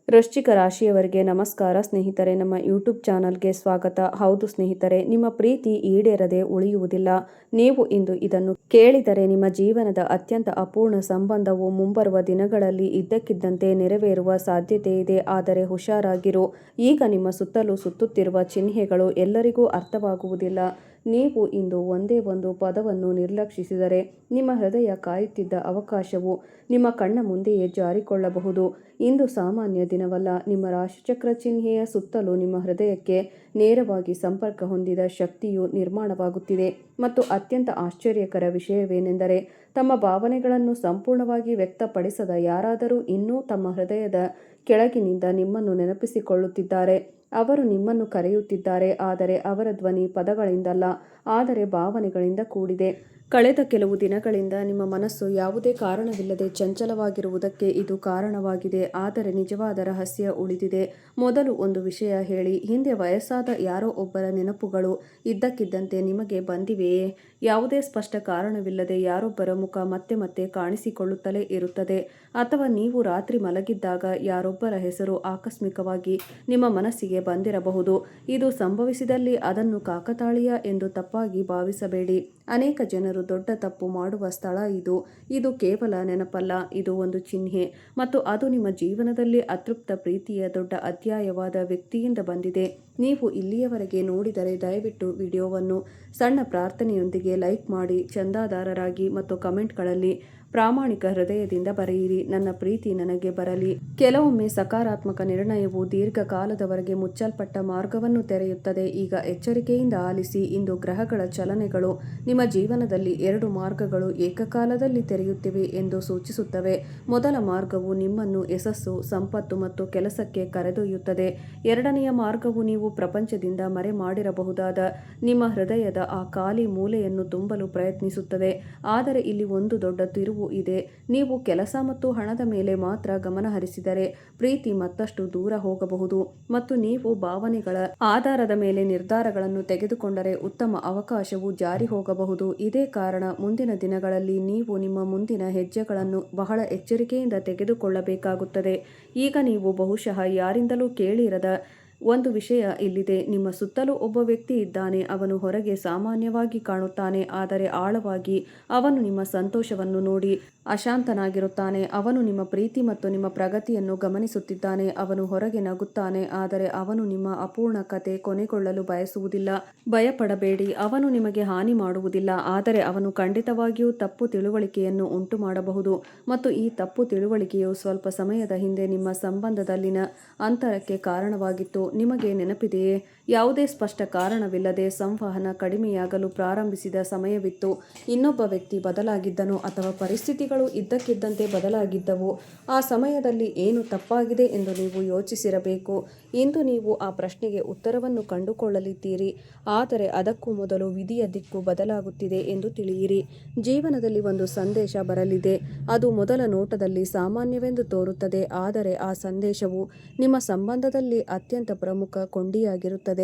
ವೃಶ್ಚಿಕ ರಾಶಿಯವರಿಗೆ ನಮಸ್ಕಾರ ಸ್ನೇಹಿತರೆ, ನಮ್ಮ ಯೂಟ್ಯೂಬ್ ಚಾನಲ್ಗೆ ಸ್ವಾಗತ. ಹೌದು ಸ್ನೇಹಿತರೆ, ನಿಮ್ಮ ಪ್ರೀತಿ ಈಡೇರದೆ ಉಳಿಯುವುದಿಲ್ಲ. ನೀವು ಇಂದು ಇದನ್ನು ಕೇಳಿದರೆ ನಿಮ್ಮ ಜೀವನದ ಅತ್ಯಂತ ಅಪೂರ್ಣ ಸಂಬಂಧವು ಮುಂಬರುವ ದಿನಗಳಲ್ಲಿ ಇದ್ದಕ್ಕಿದ್ದಂತೆ ನೆರವೇರುವ ಸಾಧ್ಯತೆ ಇದೆ. ಆದರೆ ಹುಷಾರಾಗಿರು, ಈಗ ನಿಮ್ಮ ಸುತ್ತಲೂ ಸುತ್ತುತ್ತಿರುವ ಚಿಹ್ನೆಗಳು ಎಲ್ಲರಿಗೂ ಅರ್ಥವಾಗುವುದಿಲ್ಲ. ನೀವು ಇಂದು ಒಂದೇ ಒಂದು ಪದವನ್ನು ನಿರ್ಲಕ್ಷಿಸಿದರೆ ನಿಮ್ಮ ಹೃದಯ ಕಾಯುತ್ತಿದ್ದ ಅವಕಾಶವು ನಿಮ್ಮ ಕಣ್ಣ ಮುಂದೆಯೇ ಜಾರಿಕೊಳ್ಳಬಹುದು. ಇಂದು ಸಾಮಾನ್ಯ ದಿನವಲ್ಲ. ನಿಮ್ಮ ರಾಶಿಚಕ್ರ ಚಿಹ್ನೆಯ ಸುತ್ತಲೂ ನಿಮ್ಮ ಹೃದಯಕ್ಕೆ ನೇರವಾಗಿ ಸಂಪರ್ಕ ಹೊಂದಿದ ಶಕ್ತಿಯು ನಿರ್ಮಾಣವಾಗುತ್ತಿದೆ. ಮತ್ತು ಅತ್ಯಂತ ಆಶ್ಚರ್ಯಕರ ವಿಷಯವೇನೆಂದರೆ, ತಮ್ಮ ಭಾವನೆಗಳನ್ನು ಸಂಪೂರ್ಣವಾಗಿ ವ್ಯಕ್ತಪಡಿಸದ ಯಾರಾದರೂ ಇನ್ನೂ ತಮ್ಮ ಹೃದಯದ ಕೆಳಗಿನಿಂದ ನಿಮ್ಮನ್ನು ನೆನಪಿಸಿಕೊಳ್ಳುತ್ತಿದ್ದಾರೆ. ಅವರು ನಿಮ್ಮನ್ನು ಕರೆಯುತ್ತಿದ್ದಾರೆ, ಆದರೆ ಅವರ ಧ್ವನಿ ಪದಗಳಿಂದಲ್ಲ, ಆದರೆ ಭಾವನೆಗಳಿಂದ ಕೂಡಿದೆ. ಕಳೆದ ಕೆಲವು ದಿನಗಳಿಂದ ನಿಮ್ಮ ಮನಸ್ಸು ಯಾವುದೇ ಕಾರಣವಿಲ್ಲದೆ ಚಂಚಲವಾಗಿರುವುದಕ್ಕೆ ಇದು ಕಾರಣವಾಗಿದೆ. ಆದರೆ ನಿಜವಾದ ರಹಸ್ಯ ಉಳಿದಿದೆ. ಮೊದಲು ಒಂದು ವಿಷಯ ಹೇಳಿ, ಹಿಂದೆ ವಯಸ್ಸಾದ ಯಾರೋ ಒಬ್ಬರ ನೆನಪುಗಳು ಇದ್ದಕ್ಕಿದ್ದಂತೆ ನಿಮಗೆ ಬಂದಿವೆಯೇ? ಯಾವುದೇ ಸ್ಪಷ್ಟ ಕಾರಣವಿಲ್ಲದೆ ಯಾರೊಬ್ಬರ ಮುಖ ಮತ್ತೆ ಮತ್ತೆ ಕಾಣಿಸಿಕೊಳ್ಳುತ್ತಲೇ ಇರುತ್ತದೆ. ಅಥವಾ ನೀವು ರಾತ್ರಿ ಮಲಗಿದ್ದಾಗ ಯಾರೊಬ್ಬರ ಹೆಸರು ಆಕಸ್ಮಿಕವಾಗಿ ನಿಮ್ಮ ಮನಸ್ಸಿಗೆ ಬಂದಿರಬಹುದು. ಇದು ಸಂಭವಿಸಿದಲ್ಲಿ ಅದನ್ನು ಕಾಕತಾಳೀಯ ಎಂದು ತಪ್ಪಾಗಿ ಭಾವಿಸಬೇಡಿ. ಅನೇಕ ಜನರು ದೊಡ್ಡ ತಪ್ಪು ಮಾಡುವ ಸ್ಥಳ ಇದು. ಇದು ಕೇವಲ ನೆನಪಲ್ಲ, ಇದು ಒಂದು ಚಿಹ್ನೆ, ಮತ್ತು ಅದು ನಿಮ್ಮ ಜೀವನದಲ್ಲಿ ಅತೃಪ್ತ ಪ್ರೀತಿಯ ದೊಡ್ಡ ಅಧ್ಯಾಯವಾದ ವ್ಯಕ್ತಿಯಿಂದ ಬಂದಿದೆ. ನೀವು ಇಲ್ಲಿಯವರೆಗೆ ನೋಡಿದರೆ ದಯವಿಟ್ಟು ವಿಡಿಯೋವನ್ನು ಸಣ್ಣ ಪ್ರಾರ್ಥನೆಯೊಂದಿಗೆ ಲೈಕ್ ಮಾಡಿ, ಚಂದಾದಾರರಾಗಿ ಮತ್ತು ಕಮೆಂಟ್ಗಳಲ್ಲಿ ಪ್ರಾಮಾಣಿಕ ಹೃದಯದಿಂದ ಬರೆಯಿರಿ, ನನ್ನ ಪ್ರೀತಿ ನನಗೆ ಬರಲಿ. ಕೆಲವೊಮ್ಮೆ ಸಕಾರಾತ್ಮಕ ನಿರ್ಣಯವು ದೀರ್ಘಕಾಲದವರೆಗೆ ಮುಚ್ಚಲ್ಪಟ್ಟ ಮಾರ್ಗವನ್ನು ತೆರೆಯುತ್ತದೆ. ಈಗ ಎಚ್ಚರಿಕೆಯಿಂದ ಆಲಿಸಿ. ಇಂದು ಗ್ರಹಗಳ ಚಲನೆಗಳು ನಿಮ್ಮ ಜೀವನದಲ್ಲಿ ಎರಡು ಮಾರ್ಗಗಳು ಏಕಕಾಲದಲ್ಲಿ ತೆರೆಯುತ್ತಿವೆ ಎಂದು ಸೂಚಿಸುತ್ತವೆ. ಮೊದಲ ಮಾರ್ಗವು ನಿಮ್ಮನ್ನು ಯಶಸ್ಸು, ಸಂಪತ್ತು ಮತ್ತು ಕೆಲಸಕ್ಕೆ ಕರೆದೊಯ್ಯುತ್ತದೆ. ಎರಡನೆಯ ಮಾರ್ಗವು ನೀವು ಪ್ರಪಂಚದಿಂದ ಮರೆಮಾಡಿರಬಹುದಾದ ನಿಮ್ಮ ಹೃದಯದ ಆ ಖಾಲಿ ಮೂಲೆಯನ್ನು ತುಂಬಲು ಪ್ರಯತ್ನಿಸುತ್ತದೆ. ಆದರೆ ಇಲ್ಲಿ ಒಂದು ದೊಡ್ಡ ತಿರುವು ಇದೆ. ನೀವು ಕೆಲಸ ಮತ್ತು ಹಣದ ಮೇಲೆ ಮಾತ್ರ ಗಮನ ಹರಿಸಿದರೆ ಪ್ರೀತಿ ಮತ್ತಷ್ಟು ದೂರ ಹೋಗಬಹುದು. ಮತ್ತು ನೀವು ಭಾವನೆಗಳ ಆಧಾರದ ಮೇಲೆ ನಿರ್ಧಾರಗಳನ್ನು ತೆಗೆದುಕೊಂಡರೆ ಉತ್ತಮ ಅವಕಾಶವು ಜಾರಿ ಹೋಗಬಹುದು. ಇದೇ ಕಾರಣ ಮುಂದಿನ ದಿನಗಳಲ್ಲಿ ನೀವು ನಿಮ್ಮ ಮುಂದಿನ ಹೆಜ್ಜೆಗಳನ್ನು ಬಹಳ ಎಚ್ಚರಿಕೆಯಿಂದ ತೆಗೆದುಕೊಳ್ಳಬೇಕಾಗುತ್ತದೆ. ಈಗ ನೀವು ಬಹುಶಃ ಯಾರಿಂದಲೂ ಕೇಳಿರದ ಒಂದು ವಿಷಯ ಇಲ್ಲಿದೆ. ನಿಮ್ಮ ಸುತ್ತಲೂ ಒಬ್ಬ ವ್ಯಕ್ತಿ ಇದ್ದಾನೆ. ಅವನು ಹೊರಗೆ ಸಾಮಾನ್ಯವಾಗಿ ಕಾಣುತ್ತಾನೆ, ಆದರೆ ಆಳವಾಗಿ ಅವನು ನಿಮ್ಮ ಸಂತೋಷವನ್ನು ನೋಡಿ ಅಶಾಂತನಾಗಿರುತ್ತಾನೆ. ಅವನು ನಿಮ್ಮ ಪ್ರೀತಿ ಮತ್ತು ನಿಮ್ಮ ಪ್ರಗತಿಯನ್ನು ಗಮನಿಸುತ್ತಿದ್ದಾನೆ. ಅವನು ಹೊರಗೆ ನಗುತ್ತಾನೆ, ಆದರೆ ಅವನು ನಿಮ್ಮ ಅಪೂರ್ಣ ಕತೆ ಕೊನೆಗೊಳ್ಳಲು ಬಯಸುವುದಿಲ್ಲ. ಭಯಪಡಬೇಡಿ, ಅವನು ನಿಮಗೆ ಹಾನಿ ಮಾಡುವುದಿಲ್ಲ, ಆದರೆ ಅವನು ಖಂಡಿತವಾಗಿಯೂ ತಪ್ಪು ತಿಳುವಳಿಕೆಯನ್ನು ಉಂಟು ಮಾಡಬಹುದು. ಮತ್ತು ಈ ತಪ್ಪು ತಿಳುವಳಿಕೆಯು ಸ್ವಲ್ಪ ಸಮಯದ ಹಿಂದೆ ನಿಮ್ಮ ಸಂಬಂಧದಲ್ಲಿನ ಅಂತರಕ್ಕೆ ಕಾರಣವಾಗಿತ್ತು. ನಿಮಗೆ ನೆನಪಿದೆಯೇ? ಯಾವುದೇ ಸ್ಪಷ್ಟ ಕಾರಣವಿಲ್ಲದೆ ಸಂವಹನ ಕಡಿಮೆಯಾಗಲು ಪ್ರಾರಂಭಿಸಿದ ಸಮಯವಿತ್ತು. ಇನ್ನೊಬ್ಬ ವ್ಯಕ್ತಿ ಬದಲಾಗಿದ್ದನು ಅಥವಾ ಪರಿಸ್ಥಿತಿಗಳು ಇದ್ದಕ್ಕಿದ್ದಂತೆ ಬದಲಾಗಿದ್ದವು. ಆ ಸಮಯದಲ್ಲಿ ಏನು ತಪ್ಪಾಗಿದೆ ಎಂದು ನೀವು ಯೋಚಿಸಿರಬೇಕು. ಇಂದು ನೀವು ಆ ಪ್ರಶ್ನೆಗೆ ಉತ್ತರವನ್ನು ಕಂಡುಕೊಳ್ಳಲಿದ್ದೀರಿ. ಆದರೆ ಅದಕ್ಕೂ ಮೊದಲು ವಿಧಿಯ ದಿಕ್ಕು ಬದಲಾಗುತ್ತಿದೆ ಎಂದು ತಿಳಿಯಿರಿ. ಜೀವನದಲ್ಲಿ ಒಂದು ಸಂದೇಶ ಬರಲಿದೆ. ಅದು ಮೊದಲ ನೋಟದಲ್ಲಿ ಸಾಮಾನ್ಯವೆಂದು ತೋರುತ್ತದೆ, ಆದರೆ ಆ ಸಂದೇಶವು ನಿಮ್ಮ ಸಂಬಂಧದಲ್ಲಿ ಅತ್ಯಂತ ಪ್ರಮುಖ ಕೊಂಡಿಯಾಗಿರುತ್ತದೆ.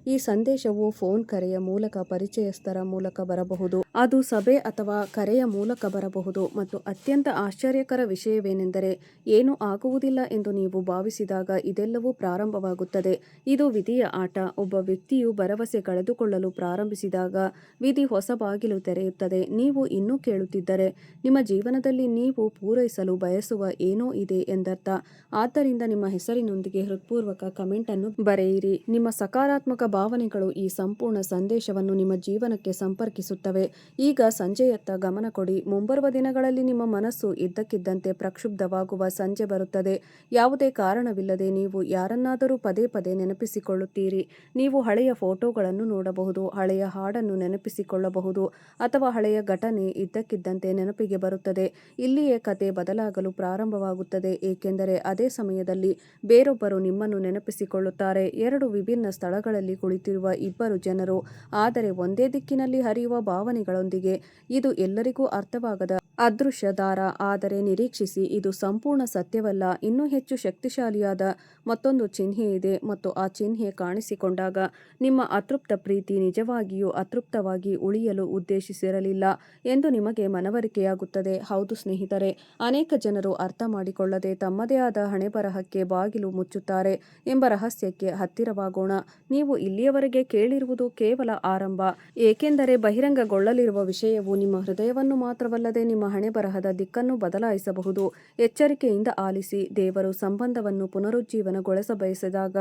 ಈ ಸಂದೇಶವು ಫೋನ್ ಕರೆಯ ಮೂಲಕ, ಪರಿಚಯಸ್ಥರ ಮೂಲಕ ಬರಬಹುದು. ಅದು ಸಭೆ ಅಥವಾ ಕರೆಯ ಮೂಲಕ ಬರಬಹುದು. ಮತ್ತು ಅತ್ಯಂತ ಆಶ್ಚರ್ಯಕರ ವಿಷಯವೇನೆಂದರೆ, ಏನೂ ಆಗುವುದಿಲ್ಲ ಎಂದು ನೀವು ಭಾವಿಸಿದಾಗ ಇದೆಲ್ಲವೂ ಪ್ರಾರಂಭವಾಗುತ್ತದೆ. ಇದು ವಿಧಿಯ ಆಟ. ಒಬ್ಬ ವ್ಯಕ್ತಿಯು ಭರವಸೆ ಕಳೆದುಕೊಳ್ಳಲು ಪ್ರಾರಂಭಿಸಿದಾಗ ವಿಧಿ ಹೊಸ ಬಾಗಿಲು ತೆರೆಯುತ್ತದೆ. ನೀವು ಇನ್ನೂ ಕೇಳುತ್ತಿದ್ದರೆ ನಿಮ್ಮ ಜೀವನದಲ್ಲಿ ನೀವು ಪೂರೈಸಲು ಬಯಸುವ ಏನೋ ಇದೆ ಎಂದರ್ಥ. ಆದ್ದರಿಂದ ನಿಮ್ಮ ಹೆಸರಿನೊಂದಿಗೆ ಹೃತ್ಪೂರ್ವಕ ಕಮೆಂಟ್ ಅನ್ನು ಬರೆಯಿರಿ. ನಿಮ್ಮ ಸಕಾರಾತ್ಮಕ ಭಾವನೆಗಳು ಈ ಸಂಪೂರ್ಣ ಸಂದೇಶವನ್ನು ನಿಮ್ಮ ಜೀವನಕ್ಕೆ ಸಂಪರ್ಕಿಸುತ್ತವೆ. ಈಗ ಸಂಜೆಯತ್ತ ಗಮನ ಕೊಡಿ. ಮುಂಬರುವ ದಿನಗಳಲ್ಲಿ ನಿಮ್ಮ ಮನಸ್ಸು ಇದ್ದಕ್ಕಿದ್ದಂತೆ ಪ್ರಕ್ಷುಬ್ಧವಾಗುವ ಸಂಜೆ ಬರುತ್ತದೆ. ಯಾವುದೇ ಕಾರಣವಿಲ್ಲದೆ ನೀವು ಯಾರನ್ನಾದರೂ ಪದೇ ಪದೇ ನೆನಪಿಸಿಕೊಳ್ಳುತ್ತೀರಿ. ನೀವು ಹಳೆಯ ಫೋಟೋಗಳನ್ನು ನೋಡಬಹುದು, ಹಳೆಯ ಹಾಡನ್ನು ನೆನಪಿಸಿಕೊಳ್ಳಬಹುದು, ಅಥವಾ ಹಳೆಯ ಘಟನೆ ಇದ್ದಕ್ಕಿದ್ದಂತೆ ನೆನಪಿಗೆ ಬರುತ್ತದೆ. ಇಲ್ಲಿಯೇ ಕತೆ ಬದಲಾಗಲು ಪ್ರಾರಂಭವಾಗುತ್ತದೆ, ಏಕೆಂದರೆ ಅದೇ ಸಮಯದಲ್ಲಿ ಬೇರೊಬ್ಬರು ನಿಮ್ಮನ್ನು ನೆನಪಿಸಿಕೊಳ್ಳುತ್ತಾರೆ. ಕಾಣಿಸುತ್ತಾರೆ. ಎರಡು ವಿಭಿನ್ನ ಸ್ಥಳಗಳಲ್ಲಿ ಕುಳಿತಿರುವ ಇಬ್ಬರು ಜನರು, ಆದರೆ ಒಂದೇ ದಿಕ್ಕಿನಲ್ಲಿ ಹರಿಯುವ ಭಾವನೆಗಳೊಂದಿಗೆ. ಇದು ಎಲ್ಲರಿಗೂ ಅರ್ಥವಾಗದ ಅದೃಶ್ಯ ದಾರ. ಆದರೆ ನಿರೀಕ್ಷಿಸಿ, ಇದು ಸಂಪೂರ್ಣ ಸತ್ಯವಲ್ಲ. ಇನ್ನೂ ಹೆಚ್ಚು ಶಕ್ತಿಶಾಲಿಯಾದ ಮತ್ತೊಂದು ಚಿಹ್ನೆ ಇದೆ, ಮತ್ತು ಆ ಚಿಹ್ನೆ ಕಾಣಿಸಿಕೊಂಡಾಗ ನಿಮ್ಮ ಅತೃಪ್ತ ಪ್ರೀತಿ ನಿಜವಾಗಿಯೂ ಅತೃಪ್ತವಾಗಿ ಉಳಿಯಲು ಉದ್ದೇಶಿಸಿರಲಿಲ್ಲ ಎಂದು ನಿಮಗೆ ಮನವರಿಕೆಯಾಗುತ್ತದೆ. ಹೌದು ಸ್ನೇಹಿತರೆ, ಅನೇಕ ಜನರು ಅರ್ಥ ಮಾಡಿಕೊಳ್ಳದೆ ತಮ್ಮದೇ ಆದ ಹಣೆಬರಹಕ್ಕೆ ಬಾಗಿಲು ಮುಚ್ಚುತ್ತಾರೆ ಎಂಬ ರಹಸ್ಯಕ್ಕೆ ಹತ್ತಿರವಾಗೋಣ. ನೀವು ಇಲ್ಲಿಯವರೆಗೆ ಕೇಳಿರುವುದು ಕೇವಲ ಆರಂಭ, ಏಕೆಂದರೆ ಬಹಿರಂಗಗೊಳ್ಳಲಿರುವ ವಿಷಯವು ನಿಮ್ಮ ಹೃದಯವನ್ನು ಮಾತ್ರವಲ್ಲದೆ ನಿಮ್ಮ ಹಣೆಬರಹದ ದಿಕ್ಕನ್ನು ಬದಲಾಯಿಸಬಹುದು. ಎಚ್ಚರಿಕೆಯಿಂದ ಆಲಿಸಿ. ದೇವರು ಸಂಬಂಧವನ್ನು ಪುನರುಜ್ಜೀವನಗೊಳಿಸಬಯಸಿದಾಗ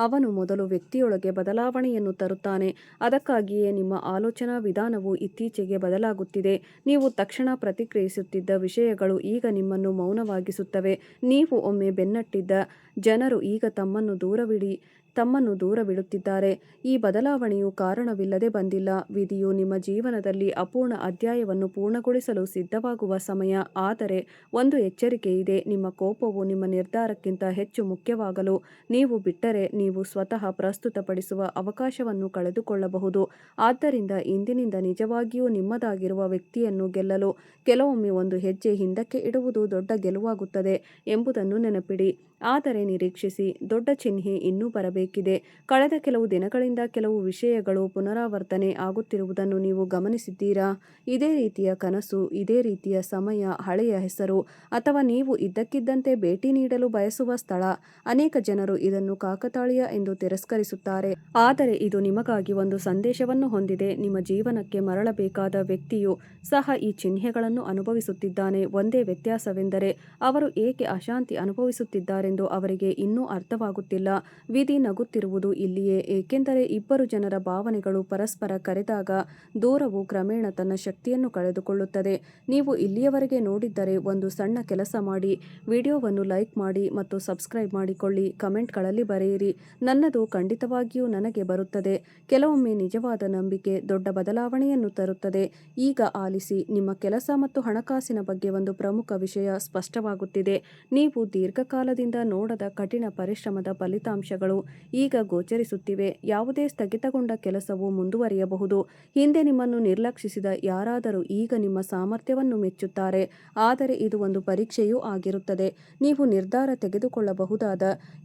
ಅವನು ಮೊದಲು ವ್ಯಕ್ತಿಯೊಳಗೆ ಬದಲಾವಣೆಯನ್ನು ತರುತ್ತಾನೆ. ಅದಕ್ಕಾಗಿಯೇ ನಿಮ್ಮ ಆಲೋಚನಾ ವಿಧಾನವು ಇತ್ತೀಚೆಗೆ ಬದಲಾಗುತ್ತಿದೆ. ನೀವು ತಕ್ಷಣ ಪ್ರತಿಕ್ರಿಯಿಸುತ್ತಿದ್ದ ವಿಷಯಗಳು ಈಗ ನಿಮ್ಮನ್ನು ಮೌನವಾಗಿಸುತ್ತವೆ. ನೀವು ಒಮ್ಮೆ ಬೆನ್ನಟ್ಟಿದ್ದ ಜನರು ಈಗ ತಮ್ಮನ್ನು ದೂರವಿಡುತ್ತಿದ್ದಾರೆ. ಈ ಬದಲಾವಣೆಯು ಕಾರಣವಿಲ್ಲದೆ ಬಂದಿಲ್ಲ. ವಿಧಿಯು ನಿಮ್ಮ ಜೀವನದಲ್ಲಿ ಅಪೂರ್ಣ ಅಧ್ಯಾಯವನ್ನು ಪೂರ್ಣಗೊಳಿಸಲು ಸಿದ್ಧವಾಗುವ ಸಮಯ. ಆದರೆ ಒಂದು ಎಚ್ಚರಿಕೆ ಇದೆ, ನಿಮ್ಮ ಕೋಪವು ನಿಮ್ಮ ನಿರ್ಧಾರಕ್ಕಿಂತ ಹೆಚ್ಚು ಮುಖ್ಯವಾಗಲು ನೀವು ಬಿಟ್ಟರೆ ನೀವು ಸ್ವತಃ ಪ್ರಸ್ತುತಪಡಿಸುವ ಅವಕಾಶವನ್ನು ಕಳೆದುಕೊಳ್ಳಬಹುದು. ಆದ್ದರಿಂದ ಇಂದಿನಿಂದ ನಿಜವಾಗಿಯೂ ನಿಮ್ಮದಾಗಿರುವ ವ್ಯಕ್ತಿಯನ್ನು ಗೆಲ್ಲಲು ಕೆಲವೊಮ್ಮೆ ಒಂದು ಹೆಜ್ಜೆ ಹಿಂದಕ್ಕೆ ಇಡುವುದು ದೊಡ್ಡ ಗೆಲುವಾಗುತ್ತದೆ ಎಂಬುದನ್ನು ನೆನಪಿಡಿ. ಆದರೆ ನಿರೀಕ್ಷಿಸಿ, ದೊಡ್ಡ ಚಿಹ್ನೆ ಇನ್ನೂ ಬರಬೇಕಿದೆ. ಕಳೆದ ಕೆಲವು ದಿನಗಳಿಂದ ಕೆಲವು ವಿಷಯಗಳು ಪುನರಾವರ್ತನೆ ಆಗುತ್ತಿರುವುದನ್ನು ನೀವು ಗಮನಿಸಿದ್ದೀರಾ? ಇದೇ ರೀತಿಯ ಕನಸು, ಇದೇ ರೀತಿಯ ಸಮಯ, ಹಳೆಯ ಹೆಸರು, ಅಥವಾ ನೀವು ಇದ್ದಕ್ಕಿದ್ದಂತೆ ಭೇಟಿ ನೀಡಲು ಬಯಸುವ ಸ್ಥಳ. ಅನೇಕ ಜನರು ಇದನ್ನು ಕಾಕತಾಳೀಯ ಎಂದು ತಿರಸ್ಕರಿಸುತ್ತಾರೆ, ಆದರೆ ಇದು ನಿಮಗಾಗಿ ಒಂದು ಸಂದೇಶವನ್ನು ಹೊಂದಿದೆ. ನಿಮ್ಮ ಜೀವನಕ್ಕೆ ಮರಳಬೇಕಾದ ವ್ಯಕ್ತಿಯು ಸಹ ಈ ಚಿಹ್ನೆಗಳನ್ನು ಅನುಭವಿಸುತ್ತಿದ್ದಾನೆ. ಒಂದೇ ವ್ಯತ್ಯಾಸವೆಂದರೆ ಅವರು ಏಕೆ ಅಶಾಂತಿ ಅನುಭವಿಸುತ್ತಿದ್ದಾರೆಂದು ಅವರಿಗೆ ಇನ್ನೂ ಅರ್ಥವಾಗುತ್ತಿಲ್ಲ. ವಿಧಿ ನಗುತ್ತಿರುವುದು ಇಲ್ಲಿಯೇ, ಏಕೆಂದರೆ ಇಬ್ಬರು ಜನರ ಭಾವನೆಗಳು ಪರಸ್ಪರ ಕರೆದಾಗ ದೂರವು ಕ್ರಮೇಣ ತನ್ನ ಶಕ್ತಿಯನ್ನು ಕಳೆದುಕೊಳ್ಳುತ್ತದೆ. ನೀವು ಇಲ್ಲಿಯವರೆಗೆ ನೋಡಿದ್ದರೆ ಒಂದು ಸಣ್ಣ ಕೆಲಸ ಮಾಡಿ, ವಿಡಿಯೋವನ್ನು ಲೈಕ್ ಮಾಡಿ ಮತ್ತು ಸಬ್ಸ್ಕ್ರೈಬ್ ಮಾಡಿಕೊಳ್ಳಿ. ಕಮೆಂಟ್ಗಳಲ್ಲಿ ಬರೆಯಿರಿ, ನನ್ನದು ಖಂಡಿತವಾಗಿಯೂ ನನಗೆ ಬರುತ್ತದೆ. ಕೆಲವೊಮ್ಮೆ ನಿಜವಾದ ನಂಬಿಕೆ ದೊಡ್ಡ ಬದಲಾವಣೆಯನ್ನು ತರುತ್ತದೆ. ಈಗ ಆಲಿಸಿ, ನಿಮ್ಮ ಕೆಲಸ ಮತ್ತು ಹಣಕಾಸಿನ ಬಗ್ಗೆ ಒಂದು ಪ್ರಮುಖ ವಿಷಯ ಸ್ಪಷ್ಟವಾಗುತ್ತಿದೆ. ನೀವು ದೀರ್ಘಕಾಲದಿಂದ ನೋಡದ ಕಠಿಣ ಪರಿಶ್ರಮದ ಫಲಿತಾಂಶಗಳು ಈಗ ಗೋಚರಿಸುತ್ತಿವೆ. ಯಾವುದೇ ಸ್ಥಗಿತಗೊಂಡ ಕೆಲಸವು ಮುಂದುವರಿಯಬಹುದು. ಹಿಂದೆ ನಿಮ್ಮನ್ನು ನಿರ್ಲಕ್ಷಿಸಿದ ಯಾರಾದರೂ ಈಗ ನಿಮ್ಮ ಸಾಮರ್ಥ್ಯವನ್ನು ಮೆಚ್ಚುತ್ತಾರೆ. ಆದರೆ ಇದು ಒಂದು ಪರೀಕ್ಷೆಯೂ ಆಗಿರುತ್ತದೆ. ನೀವು ನಿರ್ಧಾರ ತೆಗೆದುಕೊಳ್ಳಬಹುದಾದ.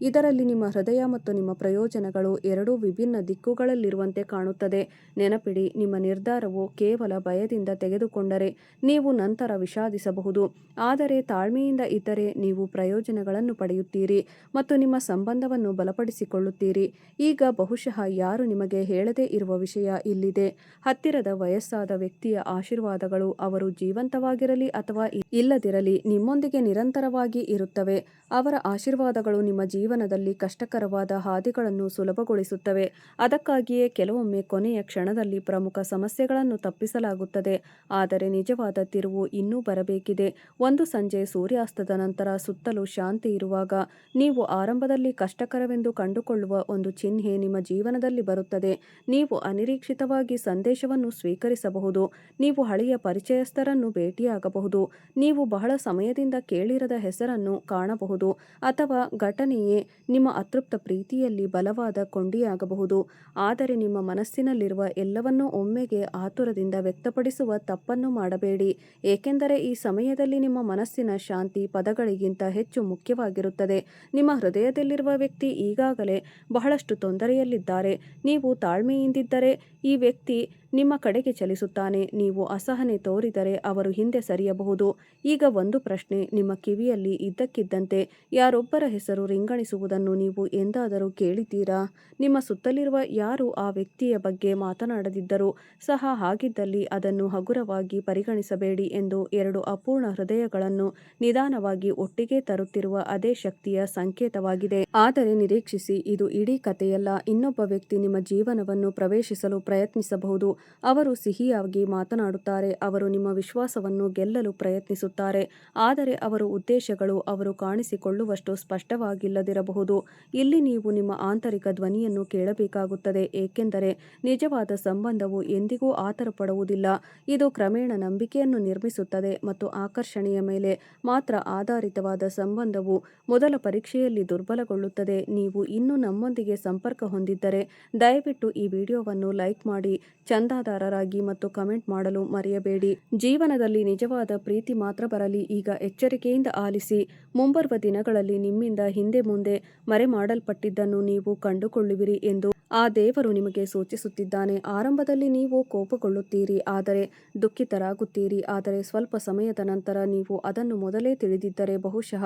ಇದರಲ್ಲಿ ನಿಮ್ಮ ಹೃದಯ ಮತ್ತು ನಿಮ್ಮ ಪ್ರಯೋಜನಗಳು ಎರಡೂ ವಿಭಿನ್ನ ದಿಕ್ಕುಗಳಲ್ಲಿರುವಂತೆ ಕಾಣುತ್ತದೆ. ನೆನಪಿಡಿ, ನಿಮ್ಮ ನಿರ್ಧಾರವು ಕೇವಲ ಭಯದಿಂದ ತೆಗೆದುಕೊಂಡರೆ ನೀವು ನಂತರ ವಿಷಾದಿಸಬಹುದು. ಆದರೆ ತಾಳ್ಮೆಯಿಂದ ಇದ್ದರೆ ನೀವು ಪ್ರಯೋಜನಗಳನ್ನು ಪಡೆಯುತ್ತೀರಿ ಮತ್ತು ನಿಮ್ಮ ಸಂಬಂಧವನ್ನು ಬಲಪಡಿಸಿಕೊಳ್ಳುತ್ತೀರಿ. ಈಗ ಬಹುಶಃ ಯಾರು ನಿಮಗೆ ಹೇಳದೇ ಇರುವ ವಿಷಯ ಇಲ್ಲಿದೆ. ಹತ್ತಿರದ ವಯಸ್ಸಾದ ವ್ಯಕ್ತಿಯ ಆಶೀರ್ವಾದಗಳು, ಅವರು ಜೀವಂತವಾಗಿರಲಿ ಅಥವಾ ಇಲ್ಲದಿರಲಿ, ನಿಮ್ಮೊಂದಿಗೆ ನಿರಂತರವಾಗಿ ಇರುತ್ತವೆ. ಅವರ ಆಶೀರ್ವಾದಗಳು ನಿಮ್ಮ ಜೀವನದಲ್ಲಿ ಕಷ್ಟಕರವಾದ ಹಾದಿಗಳನ್ನು ಸುಲಭಗೊಳಿಸುತ್ತವೆ. ಅದಕ್ಕಾಗಿಯೇ ಕೆಲವೊಮ್ಮೆ ಕೊನೆಯ ಕ್ಷಣದಲ್ಲಿ ಪ್ರಮುಖ ಸಮಸ್ಯೆಗಳನ್ನು ತಪ್ಪಿಸಲಾಗುತ್ತದೆ. ಆದರೆ ನಿಜವಾದ ತಿರುವು ಇನ್ನೂ ಬರಬೇಕಿದೆ. ಒಂದು ಸಂಜೆ ಸೂರ್ಯಾಸ್ತದ ನಂತರ ಸುತ್ತಲೂ ಶಾಂತಿ ಇರುವಾಗ ನೀವು ಆರಂಭದಲ್ಲಿ ಕಷ್ಟಕರವೆಂದು ಕಂಡುಕೊಳ್ಳುವ ಒಂದು ಚಿಹ್ನೆ ನಿಮ್ಮ ಜೀವನದಲ್ಲಿ ಬರುತ್ತದೆ. ನೀವು ಅನಿರೀಕ್ಷಿತವಾಗಿ ಸಂದೇಶವನ್ನು ಸ್ವೀಕರಿಸಬಹುದು. ನೀವು ಹಳೆಯ ಪರಿಚಯಸ್ಥರನ್ನು ಭೇಟಿಯಾಗಬಹುದು. ನೀವು ಬಹಳ ಸಮಯದಿಂದ ಕೇಳಿರದ ಹೆಸರನ್ನು ಕಾಣಬಹುದು. ಅಥವಾ ಘಟನೆಯೇ ನಿಮ್ಮ ಅತೃಪ್ತ ಪ್ರೀತಿಯಲ್ಲಿ ಬಲವಾದ ಕೊಂಡಿಯಾಗಬಹುದು. ಆದರೆ ನಿಮ್ಮ ಮನಸ್ಸಿನಲ್ಲಿರುವ ಎಲ್ಲವನ್ನೂ ಒಮ್ಮೆಗೆ ಆತುರದಿಂದ ವ್ಯಕ್ತಪಡಿಸುವ ತಪ್ಪನ್ನು ಮಾಡಬೇಡಿ, ಏಕೆಂದರೆ ಈ ಸಮಯದಲ್ಲಿ ನಿಮ್ಮ ಮನಸ್ಸಿನ ಶಾಂತಿ ಪದಗಳಿಗಿಂತ ಹೆಚ್ಚು ಮುಖ್ಯವಾಗಿರುತ್ತದೆ. ನಿಮ್ಮ ಹೃದಯದಲ್ಲಿರುವ ವ್ಯಕ್ತಿ ಈಗಾಗಲೇ ಬಹಳಷ್ಟು ತೊಂದರೆಯಲ್ಲಿದ್ದಾರೆ. ನೀವು ತಾಳ್ಮೆಯಿಂದಿದ್ದರೆ ಈ ವ್ಯಕ್ತಿ ನಿಮ್ಮ ಕಡೆಗೆ ಚಲಿಸುತ್ತಾನೆ. ನೀವು ಅಸಹನೆ ತೋರಿದರೆ ಅವರು ಹಿಂದೆ ಸರಿಯಬಹುದು. ಈಗ ಒಂದು ಪ್ರಶ್ನೆ ನಿಮ್ಮ ಕಿವಿಯಲ್ಲಿ ಇದ್ದಕ್ಕಿದ್ದಂತೆ ಯಾರೊಬ್ಬರ ಹೆಸರು ರಿಂಗಣಿಸುವುದನ್ನು ನೀವು ಎಂದಾದರೂ ಕೇಳಿದ್ದೀರಾ? ನಿಮ್ಮ ಸುತ್ತಲಿರುವ ಯಾರೂ ಆ ವ್ಯಕ್ತಿಯ ಬಗ್ಗೆ ಮಾತನಾಡದಿದ್ದರೂ ಸಹ, ಹಾಗಿದ್ದಲ್ಲಿ ಅದನ್ನು ಹಗುರವಾಗಿ ಪರಿಗಣಿಸಬೇಡಿ ಎಂದು ಎರಡು ಅಪೂರ್ಣ ಹೃದಯಗಳನ್ನು ನಿಧಾನವಾಗಿ ಒಟ್ಟಿಗೆ ತರುತ್ತಿರುವ ಅದೇ ಶಕ್ತಿಯ ಸಂಕೇತವಾಗಿದೆ. ಆದರೆ ನಿರೀಕ್ಷಿಸಿ, ಇದು ಇಡೀ ಕಥೆಯಲ್ಲ. ಇನ್ನೊಬ್ಬ ವ್ಯಕ್ತಿ ನಿಮ್ಮ ಜೀವನವನ್ನು ಪ್ರವೇಶಿಸಲು ಪ್ರಯತ್ನಿಸಬಹುದು. ಅವರು ಸಿಹಿಯಾಗಿ ಮಾತನಾಡುತ್ತಾರೆ, ಅವರು ನಿಮ್ಮ ವಿಶ್ವಾಸವನ್ನು ಗೆಲ್ಲಲು ಪ್ರಯತ್ನಿಸುತ್ತಾರೆ, ಆದರೆ ಅವರ ಉದ್ದೇಶಗಳು ಅವರು ಕಾಣಿಸಿಕೊಳ್ಳುವಷ್ಟು ಸ್ಪಷ್ಟವಾಗಿಲ್ಲದಿರಬಹುದು. ಇಲ್ಲಿ ನೀವು ನಿಮ್ಮ ಆಂತರಿಕ ಧ್ವನಿಯನ್ನು ಕೇಳಬೇಕಾಗುತ್ತದೆ, ಏಕೆಂದರೆ ನಿಜವಾದ ಸಂಬಂಧವು ಎಂದಿಗೂ ಆತುರಪಡುವುದಿಲ್ಲ. ಇದು ಕ್ರಮೇಣ ನಂಬಿಕೆಯನ್ನು ನಿರ್ಮಿಸುತ್ತದೆ ಮತ್ತು ಆಕರ್ಷಣೆಯ ಮೇಲೆ ಮಾತ್ರ ಆಧಾರಿತವಾದ ಸಂಬಂಧವು ಮೊದಲ ಪರೀಕ್ಷೆಯಲ್ಲಿ ದುರ್ಬಲಗೊಳ್ಳುತ್ತದೆ. ನೀವು ಇನ್ನೂ ನಮ್ಮೊಂದಿಗೆ ಸಂಪರ್ಕ ಹೊಂದಿದ್ದರೆ ದಯವಿಟ್ಟು ಈ ವಿಡಿಯೋವನ್ನು ಲೈಕ್ ಮಾಡಿ, ಚಂದಾದಾರರಾಗಿ ಮತ್ತು ಕಮೆಂಟ್ ಮಾಡಲು ಮರೆಯಬೇಡಿ. ಜೀವನದಲ್ಲಿ ನಿಜವಾದ ಪ್ರೀತಿ ಮಾತ್ರ ಬರಲಿ. ಈಗ ಎಚ್ಚರಿಕೆಯಿಂದ ಆಲಿಸಿ. ಮುಂಬರುವ ದಿನಗಳಲ್ಲಿ ನಿಮ್ಮಿಂದ ಹಿಂದೆ ಮುಂದೆ ಮರೆಮಾಡಲ್ಪಟ್ಟಿದ್ದನ್ನು ನೀವು ಕಂಡುಕೊಳ್ಳುವಿರಿ ಎಂದು ಆ ದೇವರು ನಿಮಗೆ ಸೂಚಿಸುತ್ತಿದ್ದಾನೆ. ಆರಂಭದಲ್ಲಿ ನೀವು ಕೋಪಗೊಳ್ಳುತ್ತೀರಿ, ಆದರೆ ದುಃಖಿತರಾಗುತ್ತೀರಿ, ಆದರೆ ಸ್ವಲ್ಪ ಸಮಯದ ನಂತರ ನೀವು ಅದನ್ನು ಮೊದಲೇ ತಿಳಿದಿದ್ದರೆ ಬಹುಶಃ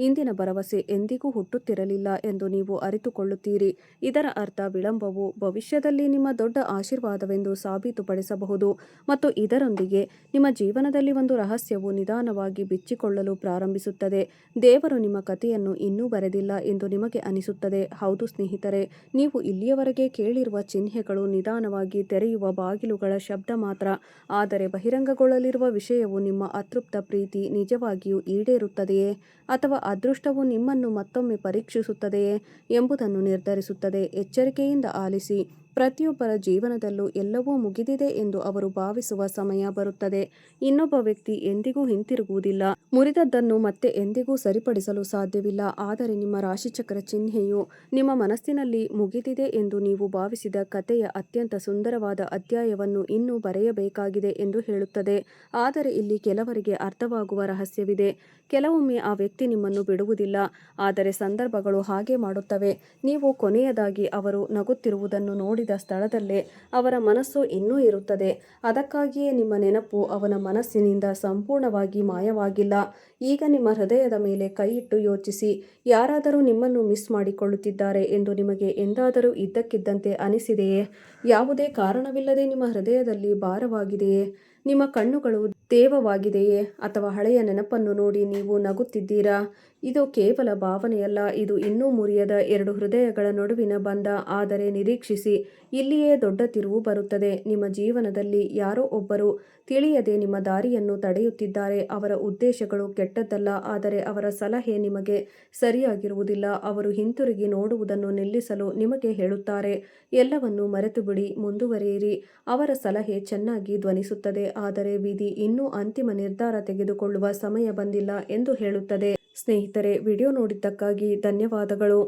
ಇಂದಿನ ಭರವಸೆ ಎಂದಿಗೂ ಹುಟ್ಟುತ್ತಿರಲಿಲ್ಲ ಎಂದು ನೀವು ಅರಿತುಕೊಳ್ಳುತ್ತೀರಿ. ಇದರ ಅರ್ಥ ವಿಳಂಬವು ಭವಿಷ್ಯದಲ್ಲಿ ನಿಮ್ಮ ದೊಡ್ಡ ಆಶೀರ್ವಾದವೆಂದು ಸಾಬೀತುಪಡಿಸಬಹುದು ಮತ್ತು ಇದರೊಂದಿಗೆ ನಿಮ್ಮ ಜೀವನದಲ್ಲಿ ಒಂದು ರಹಸ್ಯವು ನಿಧಾನವಾಗಿ ಬಿಚ್ಚಿಕೊಳ್ಳಲು ಪ್ರಾರಂಭಿಸುತ್ತದೆ. ದೇವರು ನಿಮ್ಮ ಕಥೆಯನ್ನು ಇನ್ನೂ ಬರೆದಿಲ್ಲ ಎಂದು ನಿಮಗೆ ಅನಿಸುತ್ತದೆ. ಹೌದು ಸ್ನೇಹಿತರೆ, ನೀವು ಇಲ್ಲಿಯವರೆಗೆ ಕೇಳಿರುವ ಚಿಹ್ನೆಗಳು ನಿಧಾನವಾಗಿ ತೆರೆಯುವ ಬಾಗಿಲುಗಳ ಶಬ್ದ ಮಾತ್ರ, ಆದರೆ ಬಹಿರಂಗಗೊಳ್ಳಲಿರುವ ವಿಷಯವು ನಿಮ್ಮ ಅತೃಪ್ತ ಪ್ರೀತಿ ನಿಜವಾಗಿಯೂ ಈಡೇರುತ್ತದೆಯೇ ಅಥವಾ ಅದೃಷ್ಟವು ನಿಮ್ಮನ್ನು ಮತ್ತೊಮ್ಮೆ ಪರೀಕ್ಷಿಸುತ್ತದೆಯೇ ಎಂಬುದನ್ನು ನಿರ್ಧರಿಸುತ್ತದೆ. ಎಚ್ಚರಿಕೆಯಿಂದ ಆಲಿಸಿ. ಪ್ರತಿಯೊಬ್ಬರ ಜೀವನದಲ್ಲೂ ಎಲ್ಲವೂ ಮುಗಿದಿದೆ ಎಂದು ಅವರು ಭಾವಿಸುವ ಸಮಯ ಬರುತ್ತದೆ. ಇನ್ನೊಬ್ಬ ವ್ಯಕ್ತಿ ಎಂದಿಗೂ ಹಿಂತಿರುಗುವುದಿಲ್ಲ. ಮುರಿದದ್ದನ್ನು ಮತ್ತೆ ಎಂದಿಗೂ ಸರಿಪಡಿಸಲು ಸಾಧ್ಯವಿಲ್ಲ. ಆದರೆ ನಿಮ್ಮ ರಾಶಿಚಕ್ರ ಚಿಹ್ನೆಯು ನಿಮ್ಮ ಮನಸ್ಸಿನಲ್ಲಿ ಮುಗಿದಿದೆ ಎಂದು ನೀವು ಭಾವಿಸಿದ ಕಥೆಯ ಅತ್ಯಂತ ಸುಂದರವಾದ ಅಧ್ಯಾಯವನ್ನು ಇನ್ನೂ ಬರೆಯಬೇಕಾಗಿದೆ ಎಂದು ಹೇಳುತ್ತದೆ. ಆದರೆ ಇಲ್ಲಿ ಕೆಲವರಿಗೆ ಅರ್ಥವಾಗುವ ರಹಸ್ಯವಿದೆ. ಕೆಲವೊಮ್ಮೆ ಆ ವ್ಯಕ್ತಿ ನಿಮ್ಮನ್ನು ಬಿಡುವುದಿಲ್ಲ, ಆದರೆ ಸಂದರ್ಭಗಳು ಹಾಗೆ ಮಾಡುತ್ತವೆ. ನೀವು ಕೊನೆಯದಾಗಿ ಅವರು ನಗುತ್ತಿರುವುದನ್ನು ನೋಡಿದ ಸ್ಥಳದಲ್ಲೇ ಅವರ ಮನಸ್ಸು ಇನ್ನೂ ಇರುತ್ತದೆ. ಅದಕ್ಕಾಗಿಯೇ ನಿಮ್ಮ ನೆನಪು ಅವನ ಮನಸ್ಸಿನಿಂದ ಸಂಪೂರ್ಣವಾಗಿ ಮಾಯವಾಗಿಲ್ಲ. ಈಗ ನಿಮ್ಮ ಹೃದಯದ ಮೇಲೆ ಕೈಯಿಟ್ಟು ಯೋಚಿಸಿ. ಯಾರಾದರೂ ನಿಮ್ಮನ್ನು ಮಿಸ್ ಮಾಡಿಕೊಳ್ಳುತ್ತಿದ್ದಾರೆ ಎಂದು ನಿಮಗೆ ಎಂದಾದರೂ ಇದ್ದಕ್ಕಿದ್ದಂತೆ ಅನಿಸಿದೆಯೇ? ಯಾವುದೇ ಕಾರಣವಿಲ್ಲದೆ ನಿಮ್ಮ ಹೃದಯದಲ್ಲಿ ಭಾರವಾಗಿದೆಯೇ? ನಿಮ್ಮ ಕಣ್ಣುಗಳು ತೇವವಾಗಿದೆಯೇ? ಅಥವಾ ಹಳೆಯ ನೆನಪನ್ನು ನೋಡಿ ನೀವು ನಗುತ್ತಿದ್ದೀರಾ? ಇದು ಕೇವಲ ಭಾವನೆಯಲ್ಲ, ಇದು ಇನ್ನೂ ಮುರಿಯದ ಎರಡು ಹೃದಯಗಳ ನಡುವಿನ ಬಂಧ. ಆದರೆ ನಿರೀಕ್ಷಿಸಿ, ಇಲ್ಲಿಯೇ ದೊಡ್ಡ ತಿರುವು ಬರುತ್ತದೆ. ನಿಮ್ಮ ಜೀವನದಲ್ಲಿ ಯಾರೋ ಒಬ್ಬರು ತಿಳಿಯದೆ ನಿಮ್ಮ ದಾರಿಯನ್ನು ತಡೆಯುತ್ತಿದ್ದಾರೆ. ಅವರ ಉದ್ದೇಶಗಳು ಕೆಟ್ಟದ್ದಲ್ಲ, ಆದರೆ ಅವರ ಸಲಹೆ ನಿಮಗೆ ಸರಿಯಾಗಿರುವುದಿಲ್ಲ. ಅವರು ಹಿಂತಿರುಗಿ ನೋಡುವುದನ್ನು ನಿಲ್ಲಿಸಲು ನಿಮಗೆ ಹೇಳುತ್ತಾರೆ. ಎಲ್ಲವನ್ನೂ ಮರೆತುಬಿಡಿ, ಮುಂದುವರಿಯಿರಿ. ಅವರ ಸಲಹೆ ಚೆನ್ನಾಗಿ ಧ್ವನಿಸುತ್ತದೆ, ಆದರೆ ವಿಧಿ ಇನ್ನೂ ಅಂತಿಮ ನಿರ್ಧಾರ ತೆಗೆದುಕೊಳ್ಳುವ ಸಮಯ ಬಂದಿಲ್ಲ ಎಂದು ಹೇಳುತ್ತದೆ. ಸ್ನೇಹಿತರೆ, ವಿಡಿಯೋ ನೋಡಿದ್ದಕ್ಕಾಗಿ ಧನ್ಯವಾದಗಳು.